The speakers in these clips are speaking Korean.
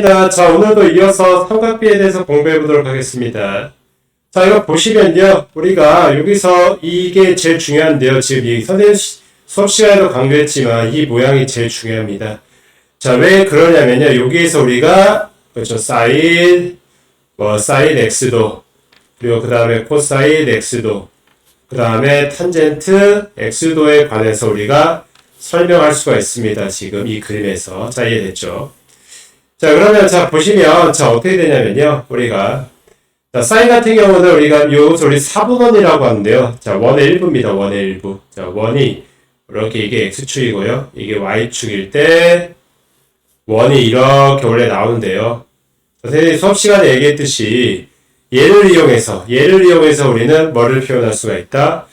자, 오늘도 이어서 삼각비에 대해서 공부해 보도록 하겠습니다. 자, 이거 보시면요. 우리가 여기서 이게 제일 중요한데요. 지금 이 선생님 수업 시간에도 강조했지만 이 모양이 제일 중요합니다. 자, 왜 그러냐면요. 여기에서 우리가 그렇죠. 사인 x도 그리고 그 다음에 코사인 x도 그 다음에 탄젠트 x도에 관해서 우리가 설명할 수가 있습니다. 지금 이 그림에서. 자, 이해됐죠? 자, 그러면 자 보시면 자 어떻게 되냐면요. 우리가 자 사인 같은 경우는 우리가 이것을 우리 4분원이라고 하는데요. 자, 원의 일부입니다. 원의 일부. 자, 원이 이렇게 이게 x축이고요. 이게 y축일 때 원이 이렇게 원래 나오는데요. 선생님이 수업 시간에 얘기했듯이 얘를 이용해서 우리는 뭐를 표현할 수가 있다.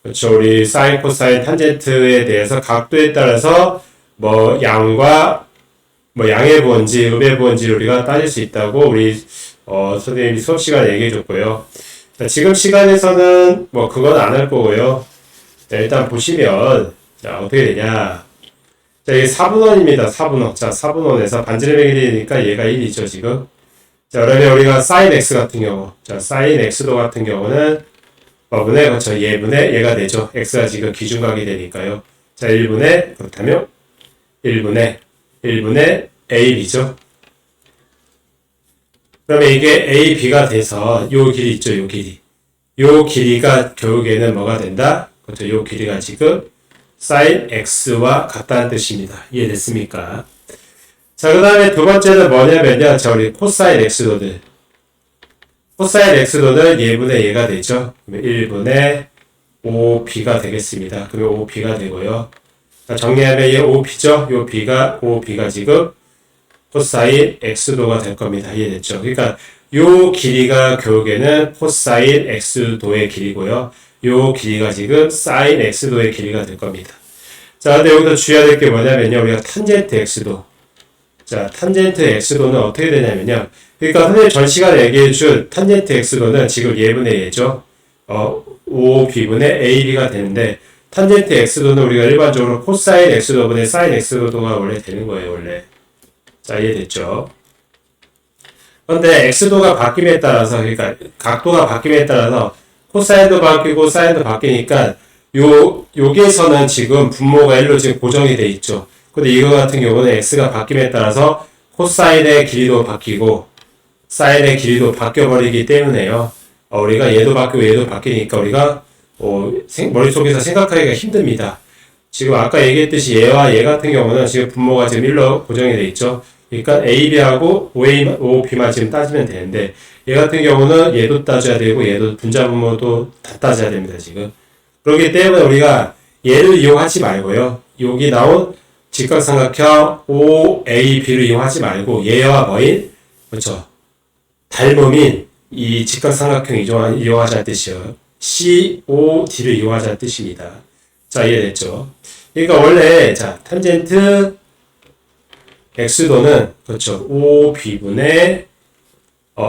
그렇죠. 우리 사인, 코사인, 탄젠트에 대해서 각도에 따라서 뭐 양과 양의 부원지, 음의 부원지를 우리가 따질 수 있다고 우리 선생님이 수업 시간에 얘기해 줬고요. 자, 지금 시간에서는 그건 안 할 거고요. 자, 일단 보시면 자, 어떻게 되냐. 자, 이게 4분원입니다. 4분원. 자, 4분원에서 반지름의 길이니까 얘가 1이죠, 지금. 자, 그러면 우리가 사인 x 같은 경우. 자, 사인 x도 같은 경우는 분의, 그렇죠. 얘분의 얘가 되죠. x가 지금 기준각이 되니까요. 자, 1분의, 그렇다면 1분의 AB죠. 그러면 이게 AB가 돼서 요 길이 있죠, 요 길이. 요 길이가 결국에는 뭐가 된다? 그렇죠. 요 길이가 지금 sin x와 같다는 뜻입니다. 이해됐습니까? 자, 그 다음에 두 번째는 뭐냐면요. 자, 우리 코사인 x도들. 코사인 x도는 얘분의 얘가 되죠. 그러면 1분의 5b가 되겠습니다. 그러면 5b가 되고요. 자, 정리하면 얘 5b죠. 요 b가 지금 코사인 x도가 될 겁니다. 이해됐죠? 그러니까 요 길이가 결국에는 코사인 x도의 길이고요. 요 길이가 지금 사인 x도의 길이가 될 겁니다. 자, 근데 여기서 주의해야 될 게 뭐냐면요. 우리가 탄젠트 x도. 자, 탄젠트 x도는 어떻게 되냐면요. 그러니까 선생님 전 시간에 얘기해준 탄젠트 x도는 지금 얘분의 얘죠. 5b분의 ab가 되는데, 탄젠트 x도는 우리가 일반적으로 코사인 x도분의 사인 x도가 원래 되는 거예요, 원래. 자, 이해됐죠? 그런데 x도가 바뀜에 따라서, 그러니까 각도가 바뀜에 따라서 코사인도 바뀌고 사인도 바뀌니까 여기에서는 지금 분모가 1로 지금 고정이 돼 있죠. 근데 이거 같은 경우는 x가 바뀜에 따라서 코사인의 길이도 바뀌고 사인의 길이도 바뀌어버리기 때문에요. 우리가 얘도 바뀌고 얘도 바뀌니까 우리가 머릿속에서 생각하기가 힘듭니다. 지금 아까 얘기했듯이 얘와 얘 같은 경우는 지금 분모가 지금 1로 고정이 돼 있죠. 그러니까 AB하고 OB만 지금 따지면 되는데, 얘 같은 경우는 얘도 따져야 되고 얘도 분자 분모도 다 따져야 됩니다, 지금. 그렇기 때문에 우리가 얘를 이용하지 말고요. 여기 나온 직각삼각형 OAB를 이용하지 말고 얘와 뭐인? 그렇죠. 닮음인 이 직각삼각형 이용하자는 뜻이요. COD를 이용하자는 뜻입니다. 자, 이해됐죠? 그러니까 원래 자 탄젠트 x도는 그렇죠. OB분의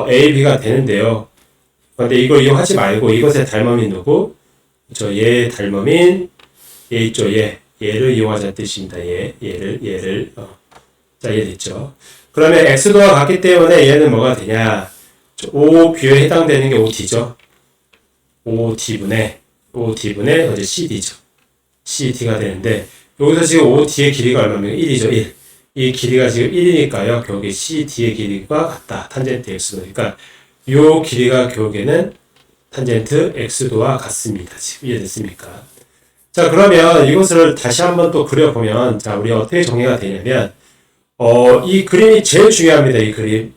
AB가 되는데요. 그런데 이걸 이용하지 말고 이것의 닮음인 누구? 그렇죠. 얘의 닮음인 얘 있죠. 얘를 이용하자는 뜻입니다. 얘를 자, 이해됐죠? 그러면 x도가 같기 때문에 얘는 뭐가 되냐? OB에 해당되는 게 OD죠. OD분의 어제 CD죠. CD가 되는데, 여기서 지금 OD의 길이가 얼마면 1이죠, 1. 이 길이가 지금 1이니까요, 결국에 CD의 길이가 같다. 탄젠트 x도. 그러니까, 요 길이가 결국에는 탄젠트 x도와 같습니다. 지금 이해됐습니까? 자, 그러면 이것을 다시 한번 또 그려보면, 자, 우리 어떻게 정리가 되냐면, 이 그림이 제일 중요합니다, 이 그림.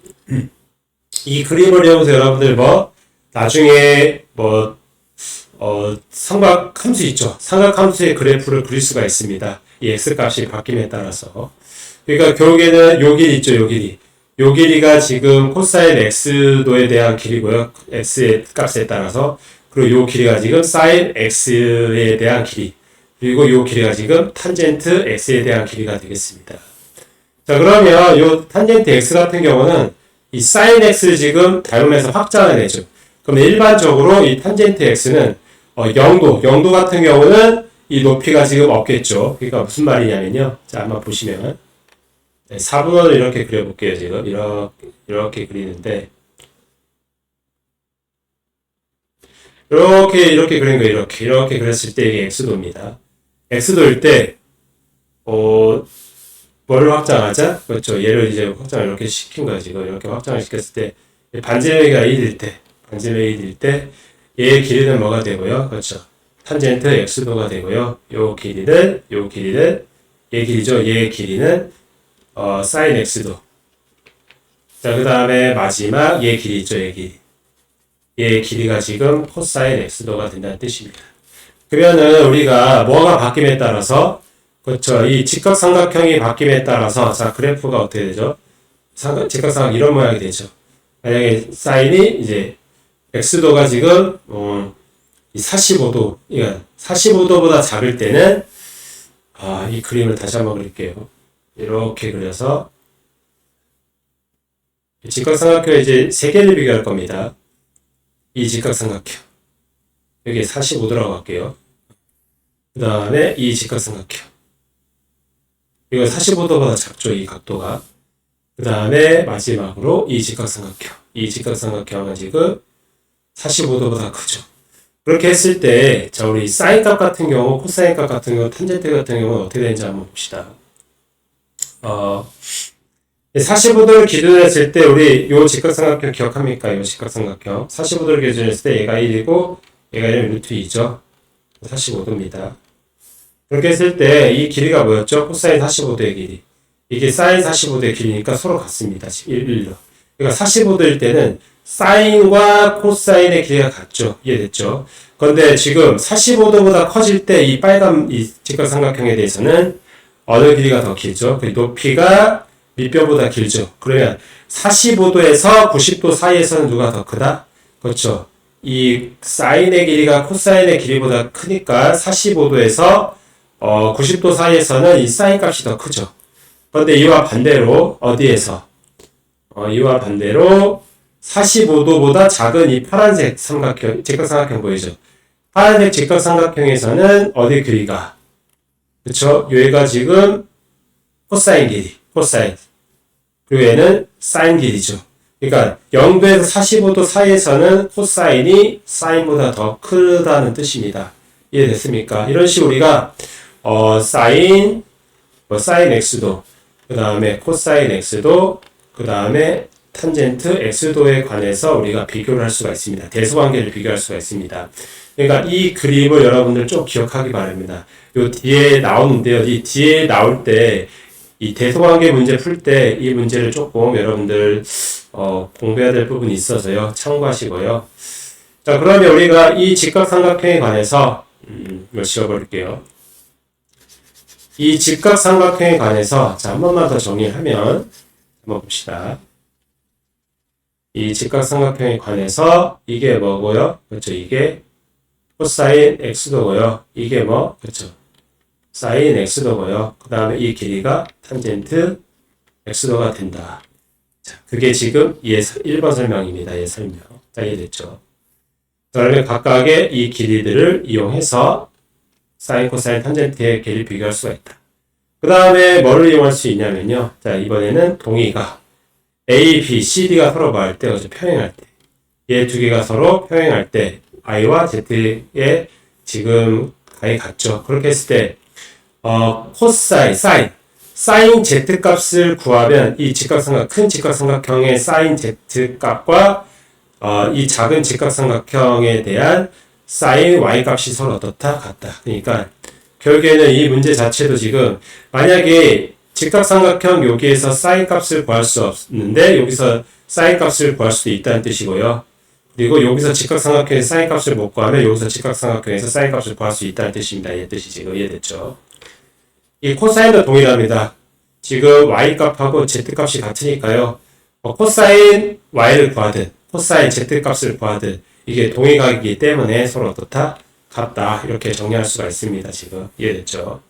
이 그림을 이용해서 여러분들 나중에 삼각함수 있죠. 삼각함수의 그래프를 그릴 수가 있습니다. 이 x값이 바뀜에 따라서. 그러니까 결국에는 요 길이 있죠, 요 길이. 요 길이가 지금 코사인 x도에 대한 길이고요. x의 값에 따라서. 그리고 요 길이가 지금 사인 x에 대한 길이. 그리고 요 길이가 지금 탄젠트 x에 대한 길이가 되겠습니다. 자, 그러면 요 탄젠트 x 같은 경우는 이 사인 x를 지금 닮으면서 확장을 해죠. 그럼 일반적으로 이 탄젠트 x는 0도 같은 경우는 이 높이가 지금 없겠죠. 그러니까 무슨 말이냐면요. 자, 한번 보시면 네, 4분원을 이렇게 그려볼게요. 지금 이렇게 그리는데 이렇게 그린 거예요. 이렇게 그렸을 때 이게 x도입니다. x도일 때 뭐를 확장하자? 그렇죠. 얘를 이제 확장을 이렇게 시킨 거야. 지금 이렇게 확장을 시켰을 때 반지름이가 1일 때 얘의 길이는 뭐가 되고요? 그렇죠. 탄젠트 x도가 되고요. 요 길이는 얘 길이죠. 얘의 길이는 sin x도. 자, 그 다음에 마지막 얘 길이 있죠. 얘의 길이가 지금 코사인 x도가 된다는 뜻입니다. 그러면은 우리가 뭐가 바뀜에 따라서 그렇죠. 이 직각삼각형이 바뀜에 따라서 자 그래프가 어떻게 되죠? 직각삼각 이런 모양이 되죠. 만약에 사인이 이제 x도가 지금 45도, 그러니까 45도보다 작을 때는 이 그림을 다시 한번 그릴게요. 이렇게 그려서 직각삼각형 이제 세 개를 비교할 겁니다. 이 직각삼각형 여기 45도라고 할게요. 그 다음에 이 직각삼각형 이거 45도보다 작죠. 이 각도가. 그 다음에 마지막으로 이 직각삼각형은 지금 45도보다 크죠. 그렇게 했을 때 자 우리 사인 값 같은 경우 코사인 값 같은 경우 탄젠트 같은 경우는 어떻게 되는지 한번 봅시다. 45도를 기준으로 했을 때 우리 요 직각삼각형 기억합니까? 요 직각삼각형 45도를 기준으로 했을 때 얘가 1이고 얘가 1 루트 2죠. 45도입니다. 그렇게 했을 때 이 길이가 뭐였죠? 코사인 45도의 길이. 이게 사인 45도의 길이니까 서로 같습니다. 1로. 그러니까 45도일 때는 사인과 코사인의 길이가 같죠. 이해됐죠? 그런데 지금 45도보다 커질 때 이 빨간 이 직각삼각형에 대해서는 어느 길이가 더 길죠? 그 높이가 밑변보다 길죠. 그러면 45도에서 90도 사이에서는 누가 더 크다? 그렇죠. 이 사인의 길이가 코사인의 길이보다 크니까 45도에서 90도 사이에서는 이 사인 값이 더 크죠. 그런데 이와 반대로 어디에서? 이와 반대로 45도보다 작은 이 파란색 삼각형, 직각삼각형 보이죠? 파란색 직각삼각형에서는 어디 길이가? 그쵸? 얘가 지금 코사인 길이, 코사인. 그리고 얘는 사인 길이죠. 그러니까 0도에서 45도 사이에서는 코사인이 사인보다 더 크다는 뜻입니다. 이해됐습니까? 이런 식으로 우리가 사인 x도, 그 다음에 코사인 x도, 그 다음에 탄젠트 x도에 관해서 우리가 비교를 할 수가 있습니다. 대소관계를 비교할 수가 있습니다. 그러니까 이 그림을 여러분들 좀 기억하기 바랍니다. 요 뒤에 나오는데요. 이 뒤에 나올 때 이 대소관계 문제 풀 때 이 문제를 조금 여러분들 공부해야 될 부분이 있어서요. 참고하시고요. 자, 그러면 우리가 이 직각삼각형에 관해서 이걸 지워버릴게요. 이 직각삼각형에 관해서 자, 한 번만 더 정리를 하면 한번 봅시다. 이 직각삼각형에 관해서 이게 뭐고요? 그렇죠. 이게 코사인 x도고요. 이게 뭐? 그렇죠. 사인 x도고요. 그 다음에 이 길이가 탄젠트 x도가 된다. 자, 그게 지금 1번 설명입니다. 얘 설명. 자, 이해됐죠? 그러면 각각의 이 길이들을 이용해서 사인, 코사인, 탄젠트의 길이를 비교할 수가 있다. 그 다음에 뭐를 이용할 수 있냐면요. 자, 이번에는 동의가 A, B, C, D가 서로 뭐 할 때, 그렇죠? 평행할 때. 얘 두 개가 서로 평행할 때, I와 Z의 지금 가이 같죠? 그렇게 했을 때, 코사인, 사인 Z 값을 구하면 이 큰 직각삼각형의 사인 Z 값과 이 작은 직각삼각형에 대한 사인 Y 값이 서로 어떻다? 같다. 그러니까 결국에는 이 문제 자체도 지금 만약에 직각삼각형 여기에서 사인 값을 구할 수 없는데 여기서 사인 값을 구할 수도 있다는 뜻이고요. 그리고 여기서 직각삼각형의 사인 값을 못 구하면 여기서 직각삼각형에서 사인 값을 구할 수 있다는 뜻입니다. 이 뜻이 지금 이해됐죠? 이 코사인도 동일합니다. 지금 Y 값하고 Z 값이 같으니까요. 코사인 Y를 구하든 코사인 Z 값을 구하든 이게 동일각이기 때문에 서로 어떻다? 같다. 이렇게 정리할 수가 있습니다. 지금 이해됐죠?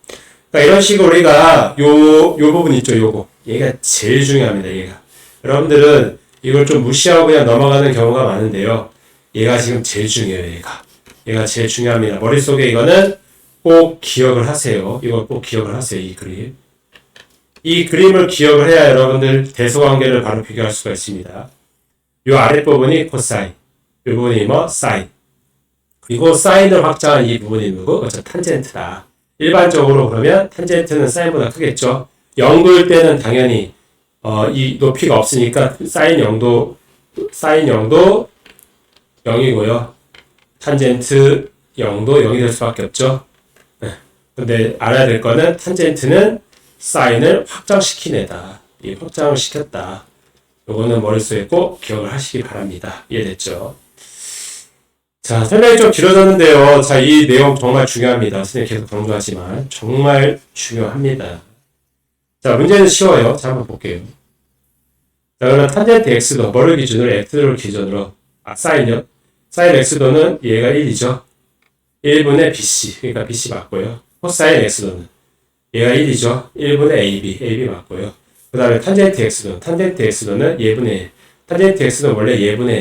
그러니까 이런 식으로 우리가 요 부분 있죠. 요거. 얘가 제일 중요합니다. 얘가. 여러분들은 이걸 좀 무시하고 그냥 넘어가는 경우가 많은데요. 얘가 지금 제일 중요해요. 얘가 제일 중요합니다. 머릿속에 이거는 꼭 기억을 하세요. 이걸 꼭 기억을 하세요. 이 그림. 이 그림을 기억을 해야 여러분들 대소관계를 바로 비교할 수가 있습니다. 이 아랫부분이 코사인, 이 부분이 뭐 사인. 그리고 사인을 확장한 이 부분이 누구? 그렇죠. 탄젠트다. 일반적으로 그러면 탄젠트는 사인보다 크겠죠. 0도일 때는 당연히 이 높이가 없으니까 사인 0도 0이고요. 탄젠트 0도 0이 될 수밖에 없죠. 근데 알아야 될 거는 탄젠트는 사인을 확장시킨 애다. 이 확장을 시켰다. 요거는 머릿속에 꼭 기억을 하시기 바랍니다. 이해됐죠? 자, 설명이 좀 길어졌는데요. 자, 이 내용 정말 중요합니다. 선생님 계속 강조하지만 정말 중요합니다. 자, 문제는 쉬워요. 자, 한번 볼게요. 자, 그러면 탄젠트 x도 뭐를 기준으로 x를 기준으로 사인요. 사인 x도는 얘가 1이죠. 1분의 bc. 그러니까 bc 맞고요. 코사인 x도는 얘가 1이죠. 1분의 ab 맞고요. 그 다음에 탄젠트 x도는 예분의 탄젠트 x는 원래 예분의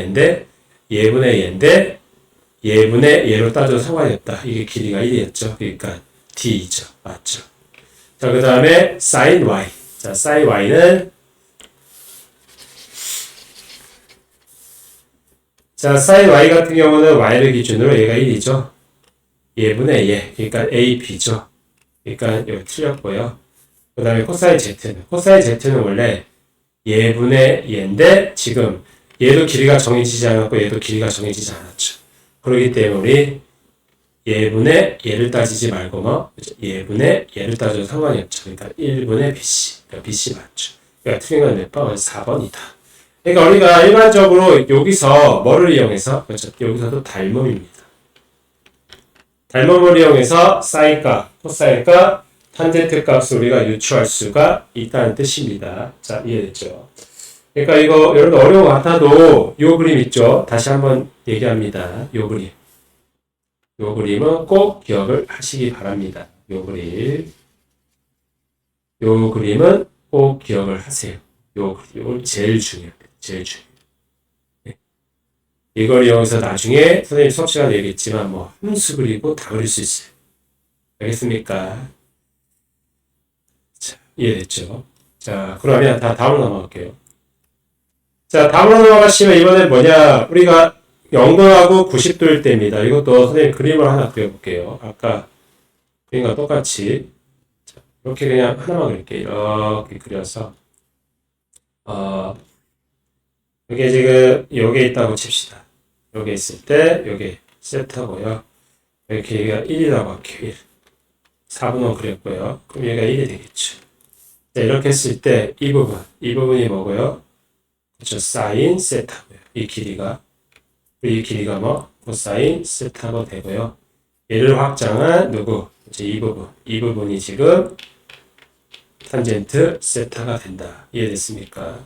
얘인데 예분의 얘로 따져도 상관이 없다. 이게 길이가 1이었죠. 그러니까 d죠. 맞죠. 자, 그 다음에 sin y. 자, sin y는 자, sin y 같은 경우는 y를 기준으로 얘가 1이죠. 예분의 얘. 그러니까 ab죠. 그러니까 여기 틀렸고요. 그 다음에 코사인 z는 원래 예분의 얘인데 지금 얘도 길이가 정해지지 않았고 얘도 길이가 정해지지 않았죠. 그렇기 때문에 우리 예분의 얘를 따지지 말고 뭐 예분의 얘를 따져도 상관이 없죠. 그러니까 1분의 bc. 그러니까 bc 맞죠. 그러니까 틀린 건 몇 번? 4번이다. 그러니까 우리가 일반적으로 여기서 뭐를 이용해서 그렇죠. 여기서도 닮음입니다. 닮음을 이용해서 사인값, 코사인값, 탄젠트 값을 우리가 유추할 수가 있다는 뜻입니다. 자, 이해됐죠? 그러니까 이거 여러분 어려운 것 같아도 요 그림 있죠? 다시 한번 얘기합니다. 요 그림은 꼭 기억을 하시기 바랍니다. 요 그림은 꼭 기억을 하세요. 요 그림은 제일 중요합니다. 네. 이걸 이용해서 나중에 선생님 수업 시간에 얘기했지만 뭐 함수 그리고 다 그릴 수 있어요. 알겠습니까? 자, 이해됐죠? 자, 그러면 다음으로 넘어갈게요. 자, 다음으로 넘어가시면 이번엔 뭐냐? 우리가 0도하고 90도일 때입니다. 이것도 선생님 그림을 하나 그려볼게요. 아까 그림과 똑같이. 자, 이렇게 그냥 하나만 그릴게요. 이렇게 그려서. 여기 지금, 요게 있다고 칩시다. 요게 있을 때, 요게 세트하고요. 이렇게 얘가 1이라고 할게요. 1. 4분원 그렸고요. 그럼 얘가 1이 되겠죠. 자, 이렇게 했을 때, 이 부분이 뭐고요? 그렇죠. 사인 세타고요. 이 길이가 뭐 코사인 세타가 되고요. 얘를 확장한 누구? 이제 이 부분이 지금 탄젠트 세타가 된다. 이해됐습니까?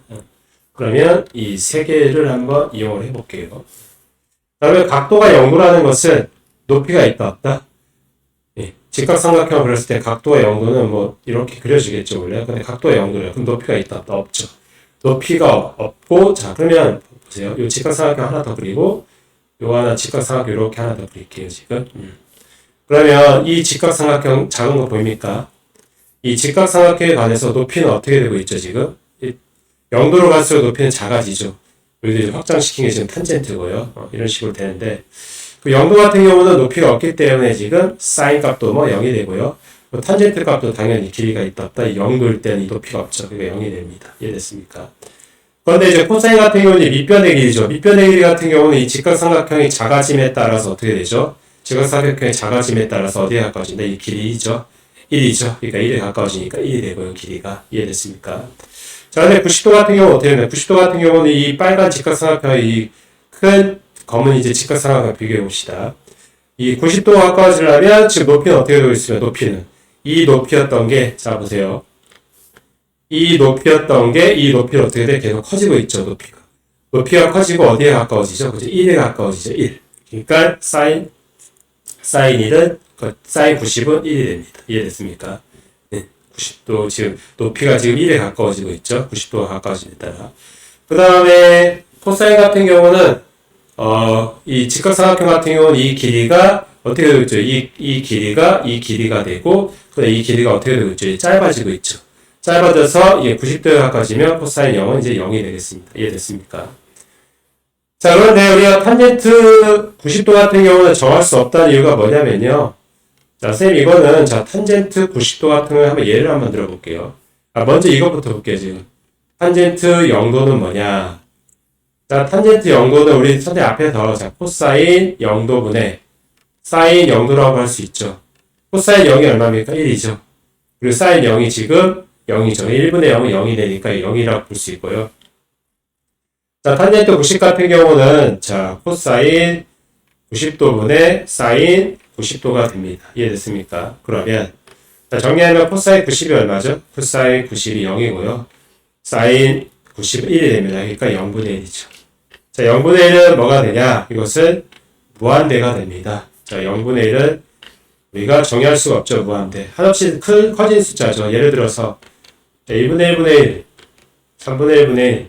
그러면 이 세 개를 한번 이용을 해볼게요. 다음에 각도가 0도라는 것은 높이가 있다 없다? 예. 직각삼각형을 그렸을 때 각도가 0도는 뭐 이렇게 그려지겠죠 원래. 근데 각도가 0도예요. 그럼 높이가 있다 없다? 없죠. 높이가 없고, 자, 그러면, 보세요. 요 직각삼각형 하나 더 그리고, 요 하나 직각삼각형 이렇게 하나 더 그릴게요, 지금. 그러면 이 직각삼각형 작은 거 보입니까? 이 직각삼각형에 관해서 높이는 어떻게 되고 있죠, 지금? 0도로 갈수록 높이는 작아지죠. 여기도 확장시킨 게 지금 탄젠트고요. 이런 식으로 되는데, 그 0도 같은 경우는 높이가 없기 때문에 지금 사인 값도 뭐 0이 되고요. 탄젠트 값도 당연히 길이가 있다 없다. 이 0도일 때는 이 높이가 없죠. 그러니까 0이 됩니다. 이해됐습니까? 그런데 이제 코사인 같은 경우는 밑변의 길이죠. 밑변의 길이 같은 경우는 이 직각삼각형이 작아짐에 따라서 어떻게 되죠? 직각삼각형이 작아짐에 따라서 어디에 가까워진다? 이 길이 2죠. 1이죠. 그러니까 1에 가까워지니까 1이 되고요. 길이가. 이해됐습니까? 자, 근데 90도 같은 경우는 어떻게 되나요? 90도 같은 경우는 이 빨간 직각삼각형의 이 큰 검은 이제 직각삼각형 비교해 봅시다. 이 90도가 가까워지려면 지금 높이는 어떻게 되고 있으면 높이는 이 높이였던 게, 자, 보세요. 이 높이였던 게, 이 높이는 어떻게 돼? 계속 커지고 있죠, 높이가. 높이가 커지고 어디에 가까워지죠? 그죠? 1에 가까워지죠, 1. 그러니까, 사인 1은, 사인 90은 1이 됩니다. 이해됐습니까? 네. 90도, 지금, 높이가 지금 1에 가까워지고 있죠? 90도가 가까워지에 따라. 그 다음에, 코사인 같은 경우는, 이 직각삼각형 같은 경우는 이 길이가 어떻게 되고 있죠? 이 길이가 되고, 이 길이가 어떻게 되고 있죠? 짧아지고 있죠. 짧아져서 이게 90도에 가까워지면 코사인 0은 이제 0이 되겠습니다. 이해됐습니까? 자, 그런데 우리가 탄젠트 90도 같은 경우는 정할 수 없다는 이유가 뭐냐면요. 자, 선생님 이거는 자, 탄젠트 90도 같은 거 한번 예를 한번 들어볼게요. 먼저 이것부터 볼게요, 지금. 탄젠트 0도는 뭐냐? 자, 탄젠트 0도는 우리 선생 앞에서 자, 코사인 0도분의 사인 0도라고 할 수 있죠. 코사인 0이 얼마입니까? 1이죠. 그리고 사인 0이 지금 0이죠. 1분의 0은 0이 되니까 0이라고 볼 수 있고요. 자, 탄젠트 90 같은 경우는 자, 코사인 90도분의 사인 90도가 됩니다. 이해됐습니까? 그러면 자, 정리하면 코사인 90이 얼마죠? 코사인 90이 0이고요. 사인 90은 1이 됩니다. 그러니까 0분의 1이죠. 자, 0분의 1은 뭐가 되냐? 이것은 무한대가 됩니다. 자, 0분의 1은 우리가 정의할 수가 없죠. 무한대. 한없이 커진 숫자죠. 예를 들어서 1분의 1분의 1, 3분의 1분의 1,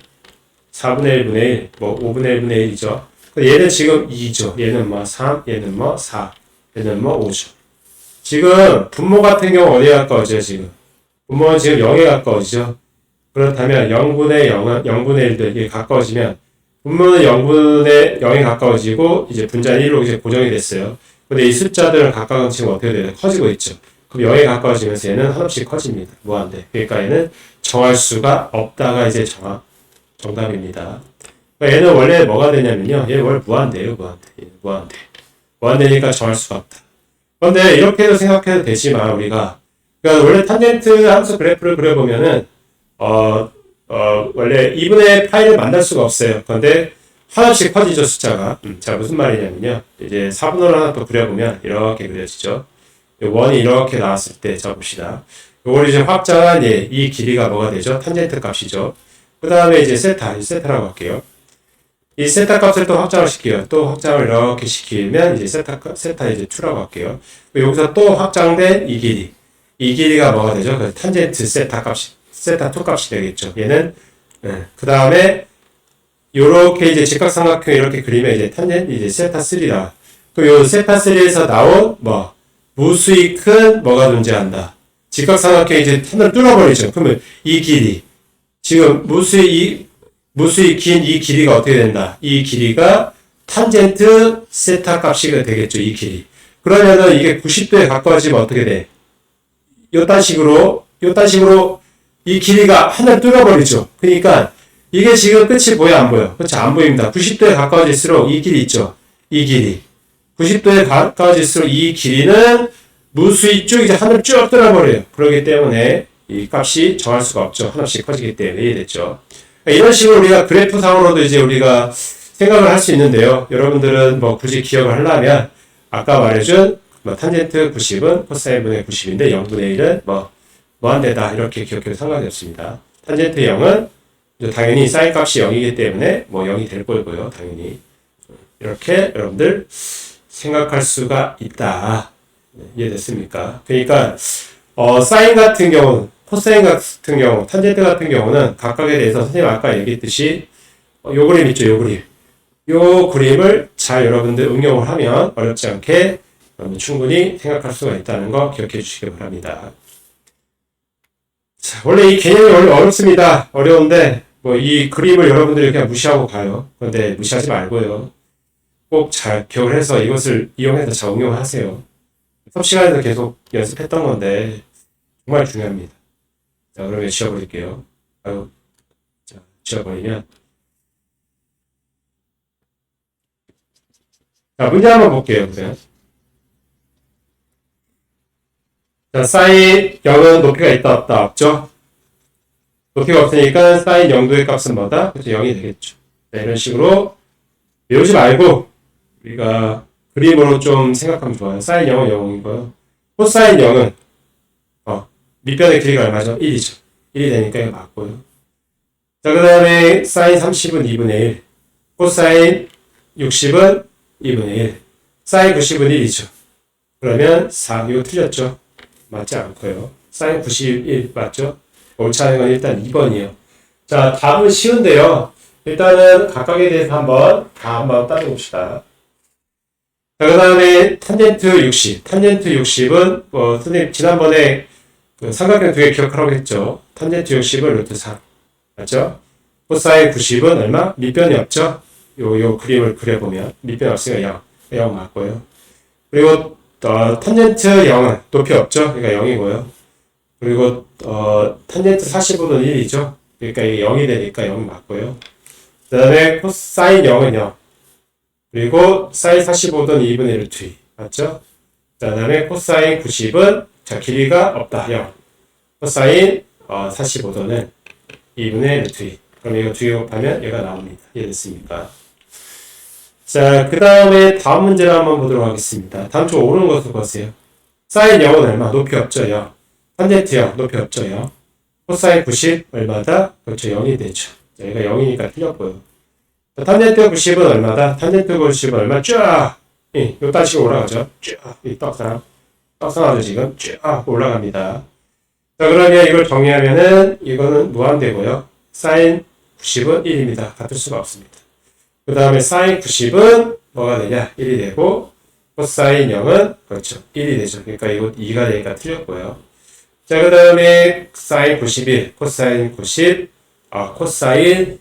4분의 1분의 1, 뭐 5분의 1분의 1이죠. 얘는 지금 2죠. 얘는 뭐 3, 얘는 뭐 4, 얘는 뭐 5죠. 지금 분모 같은 경우 어디에 가까워져요, 지금? 분모는 지금 0에 가까워지죠. 그렇다면 0분의 0은 0분의 1도 이게 가까워지면 분모는 0분의 0에 가까워지고 이제 분자는 1로 이제 고정이 됐어요. 근데 이 숫자들은 각각은 지금 어떻게 돼요? 커지고 있죠. 그럼 0에 가까워지면서 얘는 한없이 커집니다. 무한대. 그러니까 얘는 정할 수가 없다가 이제 정답입니다. 그러니까 얘는 원래 뭐가 되냐면요. 얘는 원래 무한대예요. 무한대. 무한대니까 정할 수가 없다. 그런데 이렇게도 생각해도 되지만 우리가 그러니까 원래 탄젠트 함수 그래프를 그려보면은 원래 2분의 파이를 만날 수가 없어요. 그런데 하나씩 커지죠, 숫자가. 자, 무슨 말이냐면요. 이제 4분호를 하나 또 그려보면 이렇게 그려지죠. 원이 이렇게 나왔을 때, 자, 봅시다. 요걸 이제 확장한 이 길이가 뭐가 되죠? 탄젠트 값이죠. 그 다음에 이제 세타라고 할게요. 이 세타 값을 또 확장을 시켜요. 또 확장을 이렇게 시키면 이제 세타 이제 2라고 할게요. 여기서 또 확장된 이 길이. 이 길이가 뭐가 되죠? 그 탄젠트 세타 2 값이 되겠죠. 얘는, 그 다음에 요렇게 이제 직각삼각형 이렇게 그리면 이제 탄젠트 이제 세타 3다. 그럼 요 세타 3에서 나온 무수히 큰 뭐가 존재한다. 직각삼각형이 이제 하늘을 뚫어버리죠. 그러면 이 길이 지금 무수히 긴 이 길이가 어떻게 된다? 이 길이가 탄젠트 세타 값이 되겠죠. 이 길이. 그러면은 이게 90도에 가까워지면 어떻게 돼? 요딴 식으로 이 길이가 하늘을 뚫어버리죠. 그러니까 이게 지금 끝이 보여 안 보여? 그렇죠. 안 보입니다. 90도에 가까워질수록 이 길이 있죠. 이 길이. 90도에 가까워질수록 이 길이는 무수히 쭉 이제 하늘 쭉 뚫어버려요. 그렇기 때문에 이 값이 정할 수가 없죠. 하나씩 커지기 때문에 이해됐죠. 이런 식으로 우리가 그래프상으로도 이제 우리가 생각을 할 수 있는데요. 여러분들은 뭐 굳이 기억을 하려면 아까 말해준 탄젠트 90은 코사인분의 90인데 0분의 1은 무한대다 이렇게 기억해도 상관이 없습니다. 탄젠트 0은 당연히 사인 값이 0이기 때문에 0이 될 거고요. 당연히 이렇게 여러분들 생각할 수가 있다. 이해됐습니까? 그러니까 사인 같은 경우, 코사인 같은 경우, 탄젠트 같은 경우는 각각에 대해서 선생님 아까 얘기했듯이 요 그림 있죠, 요 그림. 요 그림을 잘 여러분들 응용을 하면 어렵지 않게 충분히 생각할 수가 있다는 거 기억해 주시기 바랍니다. 자, 원래 이 개념이 원래 어렵습니다. 어려운데 이 그림을 여러분들이 그냥 무시하고 가요. 그런데 무시하지 말고요. 꼭 잘 기억을 해서 이것을 이용해서 잘 응용하세요. 수업 시간에도 계속 연습했던 건데 정말 중요합니다. 자, 그러면 지워버릴게요. 자, 지워버리면 자, 문제 한번 볼게요. 그냥. 자, 사인 0은 높이가 있다 없다 없죠? 높이가 없으니까 사인 0도의 값은 뭐다? 그래서 0이 되겠죠. 자, 이런 식으로 외우지 말고 우리가 그림으로 좀 생각하면 좋아요. 사인 0은 0이고요. 코사인 0은 밑변의 길이가 얼마죠? 1이죠. 1이 되니까 이거 맞고요. 자, 그 다음에 사인 30은 2분의 1, 코사인 60은 2분의 1, 사인 90은 1이죠. 그러면 4, 이거 틀렸죠? 맞지 않고요. 사인 91 맞죠? 옳지 않은 건 일단 2번이에요. 자, 답은 쉬운데요. 일단은 각각에 대해서 한번 따져봅시다. 자, 그 다음에 탄젠트 60. 탄젠트 60은 선생님 지난번에 그 삼각형 두 개 기억하라고 했죠. 탄젠트 60은 루트 3. 맞죠? 코사인 90은 얼마? 밑변이 없죠? 요 그림을 그려보면 밑변 없으니까 0 맞고요. 그리고 탄젠트 0은 높이 없죠? 그러니까 0이고요. 그리고 탄젠트 45도는 1이죠? 그러니까 이게 0이 되니까 0이 맞고요. 그 다음에 코사인 0은 0. 그리고 사인 45도는 2분의 루트 2. 맞죠? 그 다음에 코사인 90은 자 길이가 없다. 0. 코사인 45도는 2분의 루트 2. 그럼 이거 두 개 곱하면 얘가 나옵니다. 이해됐습니까? 자, 그 다음에 다음 문제를 한번 보도록 하겠습니다. 다음 쪽 오른 것을 보세요. 사인 0은 얼마? 높이 없죠, 0. 탄젠트 0, 높이 없죠, 0. 코사인 90, 얼마다? 그렇죠, 0이 되죠. 자, 얘가 0이니까 틀렸고요. 자, 탄젠트 90은 얼마다? 탄젠트 90은 얼마? 쫙! 요 따지고 올라가죠. 쫙! 이 떡상하죠, 지금. 쫙! 올라갑니다. 자, 그러면 이걸 정리하면은, 이거는 무한대고요. 사인 90은 1입니다. 같을 수가 없습니다. 그 다음에 사인 90은 뭐가 되냐? 1이 되고 코사인 0은 그렇죠. 1이 되죠. 그러니까 이거 2가 되니까 틀렸고요. 자, 그 다음에 사인 91, 코사인 90, 코사인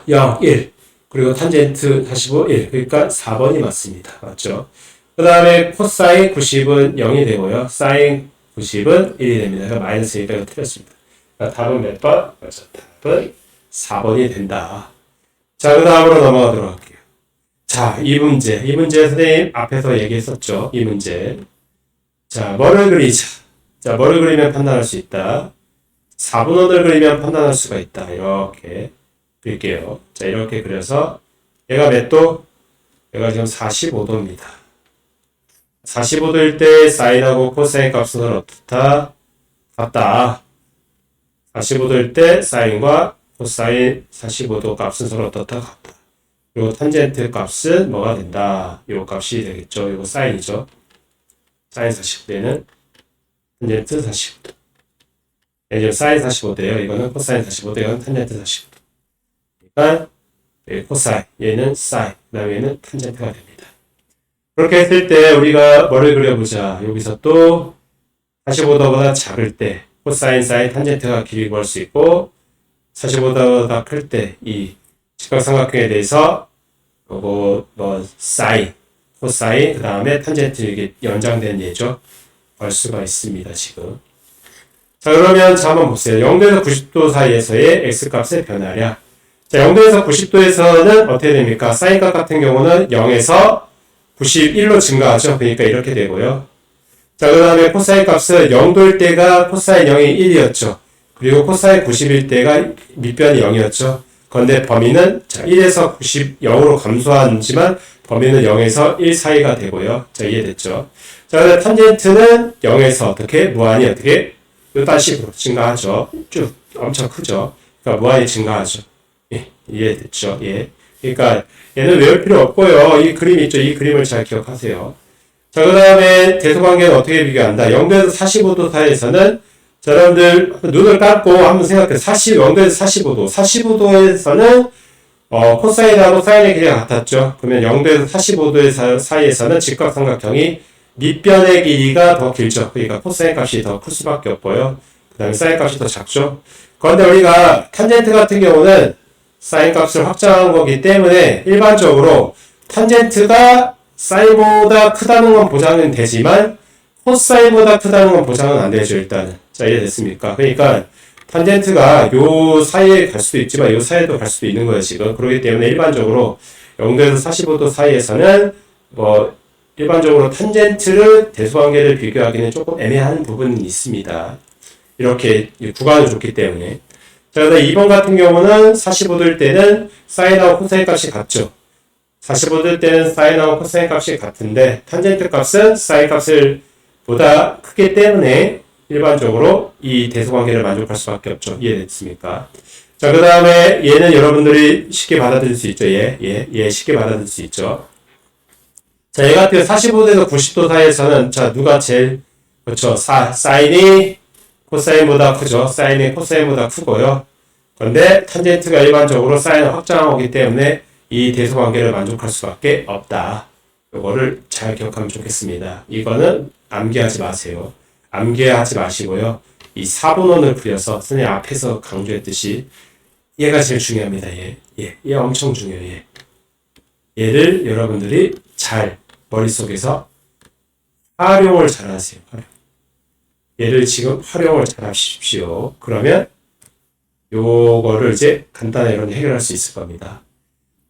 0, 1 그리고 탄젠트 45, 1 그러니까 4번이 맞습니다. 맞죠? 그 다음에 코사인 90은 0이 되고요. 사인 90은 1이 됩니다. 그러니까 마이너스니까 이거 틀렸습니다. 그러니까 답은 몇 번? 맞죠? 답은 4번이 된다. 자, 그 다음으로 넘어가도록 할게요. 자, 이 문제 선생님 앞에서 얘기했었죠. 이 문제. 자, 뭐를 그리자. 자, 뭐를 그리면 판단할 수 있다. 4분원을 그리면 판단할 수가 있다. 이렇게 그릴게요. 자, 이렇게 그려서 얘가 몇 도? 얘가 지금 45도입니다. 45도일 때 사인하고 코사인 값은 어떻다? 같다. 45도일 때 사인과 코사인 45도 값은 서로 어떻다? 같다. 그리고 탄젠트 값은 뭐가 된다? 요 값이 되겠죠. 이거 사인이죠. 사인 45도에는 탄젠트 45도. 지금 사인 45도예요. 이거는 코사인 45도, 이거는 탄젠트 45도. 그러니까 코사인, 얘는 사인, 그 다음에 얘는 탄젠트가 됩니다. 그렇게 했을 때 우리가 뭐를 그려보자. 여기서 또 45도보다 작을 때 코사인, 사인, 탄젠트가 길이 구할 수 있고 45도보다 클 때 이 직각삼각형에 대해서 사인, 코사인, 그 다음에 탄젠트 이게 연장된 예죠. 알 수가 있습니다. 지금. 자, 그러면 자 한번 보세요. 0도에서 90도 사이에서의 x값의 변화량. 자, 0도에서 90도에서는 어떻게 됩니까? 사인값 같은 경우는 0에서 91로 증가하죠. 그러니까 이렇게 되고요. 자, 그 다음에 코사인 값은 0도일 때가 코사인 0이 1이었죠. 그리고 코사인 90일 때가 밑변이 0이었죠. 그런데 범위는 자 1에서 90, 0으로 감소하지만 범위는 0에서 1 사이가 되고요. 자, 이해됐죠? 자, 그다음에 탄젠트는 0에서 어떻게? 무한히 어떻게? 이딴 식으로 증가하죠. 쭉 엄청 크죠. 그러니까 무한히 증가하죠. 예, 이해됐죠? 예. 그러니까 얘는 외울 필요 없고요. 이 그림 있죠? 이 그림을 잘 기억하세요. 자, 그 다음에 대소관계는 어떻게 비교한다? 0도에서 45도 사이에서는 자, 여러분들 눈을 감고 한번 생각해. 0도에서 45도. 45도에서는 코사인하고 사인의 길이가 같았죠. 그러면 0도에서 45도의 사이에서는 직각삼각형이 밑변의 길이가 더 길죠. 그러니까 코사인 값이 더 클 수밖에 없고요. 그 다음에 사인 값이 더 작죠. 그런데 우리가 탄젠트 같은 경우는 사인 값을 확장한 거기 때문에 일반적으로 탄젠트가 사인보다 크다는 건 보장은 되지만 코사인보다 크다는 건 보장은 안 되죠. 일단은. 자, 이해됐습니까? 그러니까 탄젠트가 요 사이에 갈 수도 있지만 요 사이에도 갈 수도 있는 거예요. 지금. 그렇기 때문에 일반적으로 0도에서 45도 사이에서는 일반적으로 탄젠트를 대소관계를 비교하기는 조금 애매한 부분이 있습니다. 이렇게 구간을 줬기 때문에. 자, 그다음 2번 같은 경우는 45도일 때는 사인하고 코사인 값이 같죠. 45도일 때는 사인하고 코사인 값이 같은데 탄젠트 값은 사인 값을 보다 크기 때문에 일반적으로 이 대소관계를 만족할 수밖에 없죠. 이해됐습니까? 자, 그 다음에 얘는 여러분들이 쉽게 받아들일 수 있죠. 얘 쉽게 받아들일 수 있죠. 자, 얘 같은 45도에서 90도 사이에서는 자, 누가 제일 그렇죠. 사인이 코사인보다 크죠. 사인이 코사인보다 크고요. 그런데 탄젠트가 일반적으로 사인을 확장하기 때문에 이 대소관계를 만족할 수밖에 없다. 이거를 잘 기억하면 좋겠습니다. 이거는 암기하지 마세요. 암기하지 마시고요. 이 사분원을 그려서 선생님 앞에서 강조했듯이 얘가 제일 중요합니다. 얘 엄청 중요해요. 얘를 여러분들이 잘 머릿속에서 활용을 잘 하세요. 얘를 지금 활용을 잘 하십시오. 그러면 요거를 이제 간단하게 해결할 수 있을 겁니다.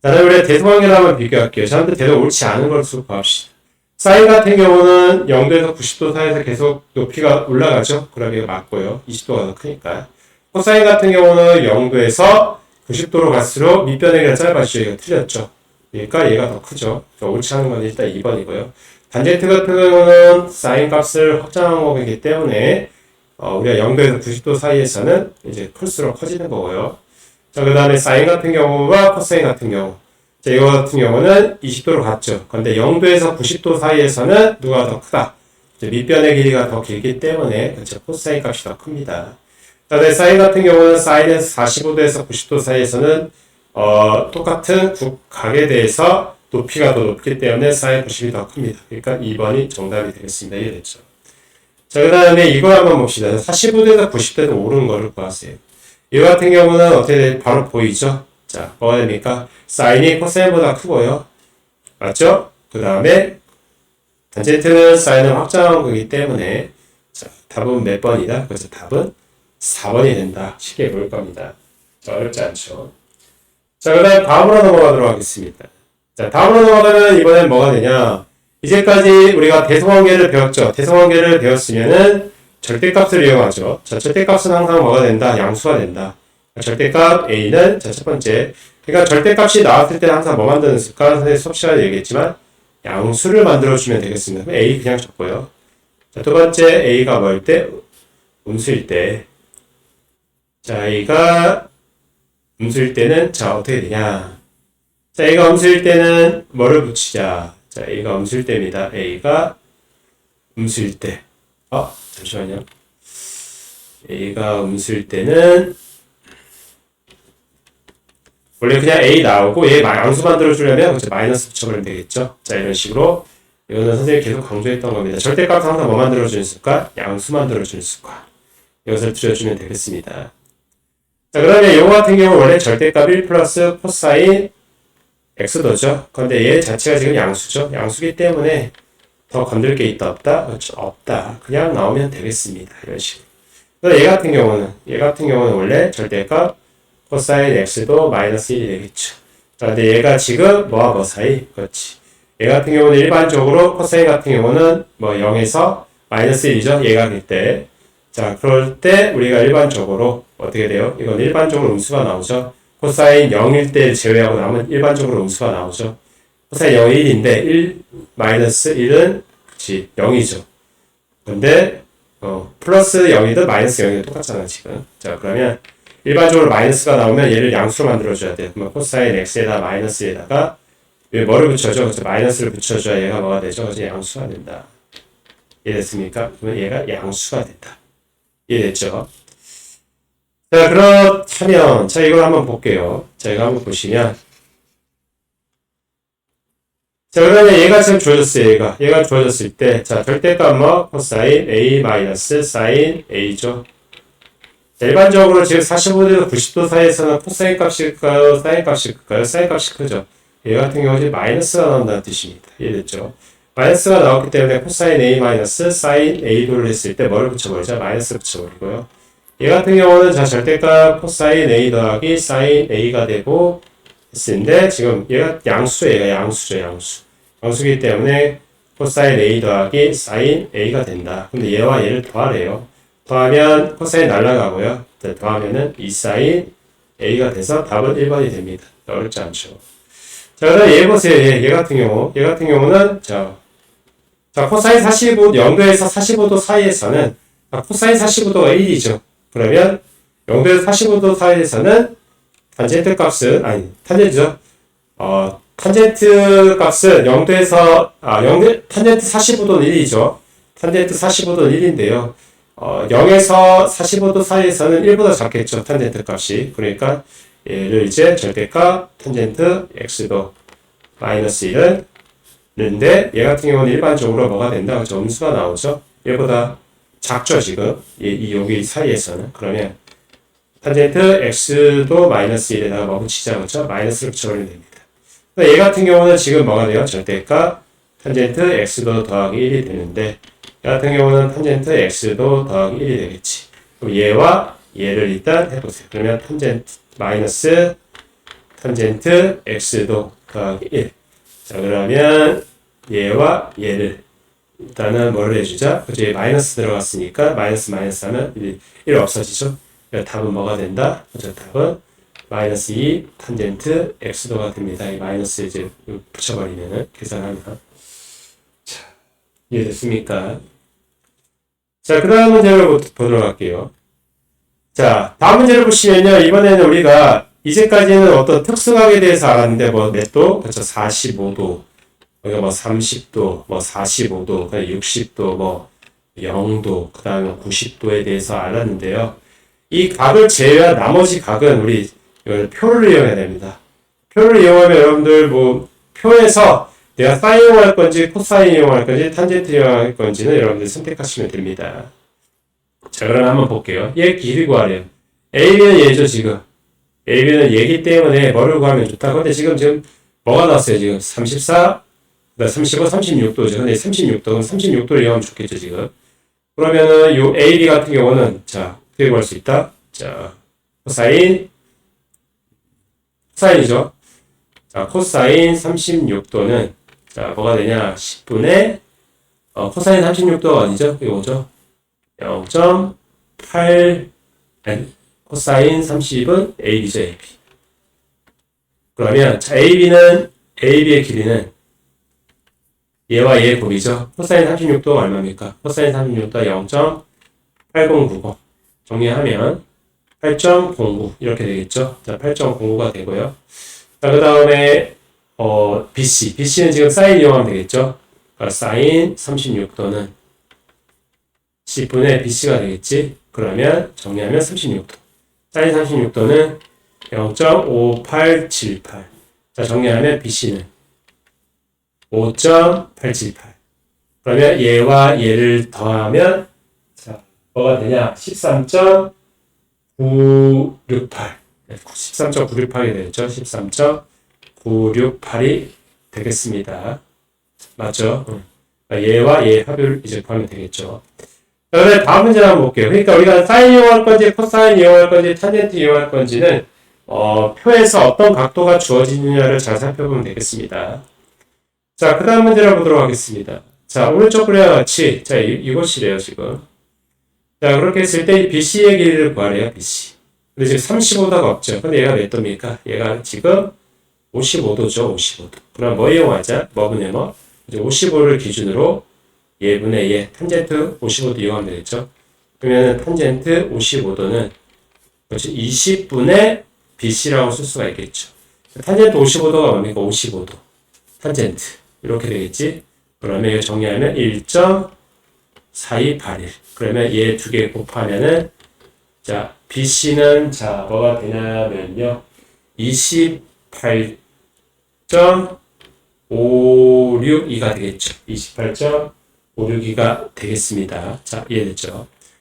자, 그럼 우리 대소관계를 한번 비교할게요. 자, 한번 대도 옳지 않은 걸 구합시다. 사인 같은 경우는 0도에서 90도 사이에서 계속 높이가 올라가죠. 그러기가 맞고요. 20도가 더 크니까. 코사인 같은 경우는 0도에서 90도로 갈수록 밑변의 길이가 짧아지죠. 이거 틀렸죠. 그러니까 얘가 더 크죠. 옳지 않은 건 일단 2번이고요. 단젠트 같은 경우는 사인 값을 확장한 거기 때문에 우리가 0도에서 90도 사이에서는 이제 클수록 커지는 거고요. 자, 그 다음에 사인 같은 경우와 코사인 같은 경우. 자, 이거 같은 경우는 20도로 갔죠. 그런데 0도에서 90도 사이에서는 누가 더 크다? 밑변의 길이가 더 길기 때문에 그렇죠. 코사인 값이 더 큽니다. 자, 네, 사인 같은 경우는 사인은 45도에서 90도 사이에서는 똑같은 각에 대해서 높이가 더 높기 때문에 사인 90이 더 큽니다. 그러니까 2번이 정답이 되겠습니다. 이해됐죠? 자, 그 다음에 이거 한번 봅시다. 45도에서 90도에서 오른 거를 구하세요. 이거 같은 경우는 어떻게 바로 보이죠? 자, 뭐가 됩니까? 사인이 코사인보다 크고요. 맞죠? 그 다음에 탄젠트는 사인을 확장한 거기 때문에 자, 답은 몇 번이다? 그래서 답은 4번이 된다. 쉽게 볼 겁니다. 자, 어렵지 않죠? 자, 그 다음 다음으로 넘어가도록 하겠습니다. 자, 다음으로 넘어가면 이번엔 뭐가 되냐? 이제까지 우리가 대성관계를 배웠죠. 대성관계를 배웠으면은 절대값을 이용하죠. 자, 절대값은 항상 뭐가 된다? 양수가 된다. 절대값 A는 자, 첫 번째. 그러니까 절대값이 나왔을 때 항상 뭐 만드는을까? 선생님 수업 시간에 얘기했지만 양수를 만들어주면 되겠습니다. 그럼 A 그냥 적고요. 자, 두 번째 A가 뭐일 때? 음수일 때. 자, A가 음수일 때는 자, 어떻게 되냐? 자, A가 음수일 때는 뭐를 붙이자? 자, A가 음수일 때입니다. A가 음수일 때. 잠시만요. A가 음수일 때는 원래 그냥 A 나오고 얘 양수 만들어주려면 그렇죠. 마이너스 붙여버리면 되겠죠. 자, 이런 식으로 이거는 선생님이 계속 강조했던 겁니다. 절대값 항상 뭐 만들어주는 습관? 양수 만들어주는 습관. 이것을 들여주면 되겠습니다. 자, 그러면 이거 같은 경우 원래 절대값 1 플러스 코사인 x도죠. 그런데 얘 자체가 지금 양수죠. 양수기 때문에 더 건들 게 있다 없다? 그렇죠. 없다. 그냥 나오면 되겠습니다. 이런 식으로. 얘 같은 경우는 원래 절대값 코사인 x도 마이너스 1이 되겠죠. 자, 근데 얘가 지금 뭐와 뭐 사이? 그렇지. 얘 같은 경우는 일반적으로 코사인 같은 경우는 뭐 0에서 마이너스 1이죠. 얘가 될 때. 자, 그럴 때 우리가 일반적으로 어떻게 돼요? 이건 일반적으로 음수가 나오죠. 코사인 0일 때 제외하고 나면 일반적으로 음수가 나오죠. 코사인 0이 1인데 1 마이너스 1은 그치 0이죠. 근데 플러스 0이든 마이너스 0이든 똑같잖아 지금. 자, 그러면 일반적으로 마이너스가 나오면 얘를 양수로 만들어줘야 돼요. 그러면 코사인 x에다 마이너스에다가 뭐를 붙여줘? 그래서 마이너스를 붙여줘야 얘가 뭐가 되죠? 그래서 양수가 된다. 이해됐습니까? 그러면 얘가 양수가 된다. 이해됐죠? 자, 그렇다면 자, 이걸 한번 볼게요. 자, 이거 한번 보시면 자, 그러면 얘가 지금 주어졌어요. 얘가 주어졌을 때 자, 절대값 뭐 코사인 a 마이너스 사인 a죠. 자, 일반적으로 지금 45도에서 90도 사이에서는 코사인 값이 클까요? 사인 값이 클까요? 사인 값이 크죠. 얘 같은 경우는 마이너스가 나온다는 뜻입니다. 이해됐죠? 마이너스가 나왔기 때문에 코사인 a 마이너스 사인 a도를 했을 때 뭐를 붙여버리죠? 마이너스를 붙여버리고요. 얘 같은 경우는 자, 절대값 코사인 a 더하기 사인 a가 되고 했는데 지금 얘가 양수죠. 얘가 양수죠. 양수기 때문에 코사인 a 더하기 사인 a가 된다. 근데 얘와 얘를 더하래요. 더하면 코사인 날라가고요. 더하면은 2 사인 a가 돼서 답은 1번이 됩니다. 어렵지 않죠. 자, 그 다음에 얘 보세요. 얘 같은 경우는 자, 코사인 45, 0도에서 45도 사이에서는 코사인 45도가 1이죠. 그러면 0도에서 45도 사이에서는 탄젠트 값은 탄젠트죠. 탄젠트 값은 0도에서 탄젠트 45도는 1이죠. 탄젠트 45도는 1인데요. 0에서 45도 사이에서는 1보다 작겠죠. 탄젠트 값이. 그러니까 얘를 이제 절대값 탄젠트 x도 마이너스 1은 는데 얘 같은 경우는 일반적으로 뭐가 된다? 그렇죠? 음수가 나오죠. 얘보다 작죠, 지금. 여기 사이에서는. 그러면 탄젠트 x도 마이너스 1에다가 뭐 붙이자, 그렇죠? 마이너스를 붙여버리면 됩니다. 얘 같은 경우는 지금 뭐가 돼요? 절대값 탄젠트 x도 더하기 1이 되는데, 얘 같은 경우는 탄젠트 x도 더하기 1이 되겠지. 그럼 얘와 얘를 일단 해보세요. 그러면 마이너스 탄젠트 x도 더하기 1. 자, 그러면 얘와 얘를 일단은 뭐를 해주자? 그치? 마이너스 들어갔으니까 마이너스 하면 1 없어지죠? 답은 뭐가 된다? 그죠? 답은 마이너스 2 탄젠트 x도가 됩니다. 이 마이너스 이제 붙여버리면은 계산하면. 자, 이해됐습니까? 자, 그 다음 문제를 보도록 할게요. 자, 다음 문제를 보시면요. 이번에는 우리가 이제까지는 어떤 특수각에 대해서 알았는데, 뭐, 몇 도? 그렇죠. 45도. 여기가 뭐 30도, 뭐 45도, 60도, 뭐 0도, 그 다음에 90도에 대해서 알았는데요. 이 각을 제외한 나머지 각은 우리 이걸 표를 이용해야 됩니다. 표를 이용하면 여러분들 뭐 표에서 내가 사인 이용할 건지 코사인 이용할 건지 탄젠트 이용할 건지는 여러분들 선택하시면 됩니다. 자, 그럼 한번 볼게요. 얘 길이 구하래요. AB는 얘죠, 지금. AB는 얘기 때문에 뭐를 구하면 좋다. 근데 지금 뭐가 나왔어요, 지금? 34, 35, 36도죠. 근데 36도는 36도를 이용하면 좋겠죠, 지금. 그러면은 요 AB 같은 경우는 자, 어떻게 구할 수 있다? 자, 코사인이죠. 자, 코사인 36도는 자, 뭐가 되냐? 10분의 코사인 36도가 어디죠? 이거 뭐죠? 0.8 코사인 30은 AB죠, AB. 그러면 자, AB의 길이는 얘와 얘의 곱이죠. 코사인 36도가 얼마입니까? 코사인 36도가 0.8090. 정리하면 8.09 이렇게 되겠죠. 자, 8.09가 되고요. 자, 그 다음에 BC는 지금 사인 이용하면 되겠죠. 그러니까 사인 36도는 10분의 BC가 되겠지. 그러면 정리하면 36도. 사인 36도는 0.5878. 자, 정리하면 BC는 5.878. 그러면 얘와 얘를 더하면 자, 뭐가 되냐? 13.968. 13.968이 되겠죠? 13.968이 되겠습니다. 맞죠? 얘와 얘의 합을 이제 구하면 되겠죠. 그다음에 다음 문제 한번 볼게요. 그러니까 우리가 사인 이용할 건지 코사인 이용할 건지 탄젠트 이용할 건지는 표에서 어떤 각도가 주어지느냐를 잘 살펴보면 되겠습니다. 자, 그 다음 문제를 보도록 하겠습니다. 자, 오른쪽 그래와 같이, 자, 이것이래요, 지금. 자, 그렇게 했을 때 BC의 길이를 구하래요, BC. 근데 지금 35도가 없죠. 근데 얘가 몇 도입니까? 얘가 지금 55도죠, 55도. 그럼 뭐 이용하자? 뭐분의 뭐? 이제 55를 기준으로 얘분의 얘, 탄젠트 55도 이용하면 되겠죠? 그러면 탄젠트 55도는 그렇죠? 20분의 BC라고 쓸 수가 있겠죠. 탄젠트 55도가 뭡니까? 55도. 탄젠트. 이렇게 되겠지? 그러면 이거 정리하면 1.4281. 그러면 얘 두 개 곱하면은, 자, BC는, 자, 뭐가 되냐면요. 28.562가 되겠죠. 28.562가 되겠습니다. 자, 이해됐죠?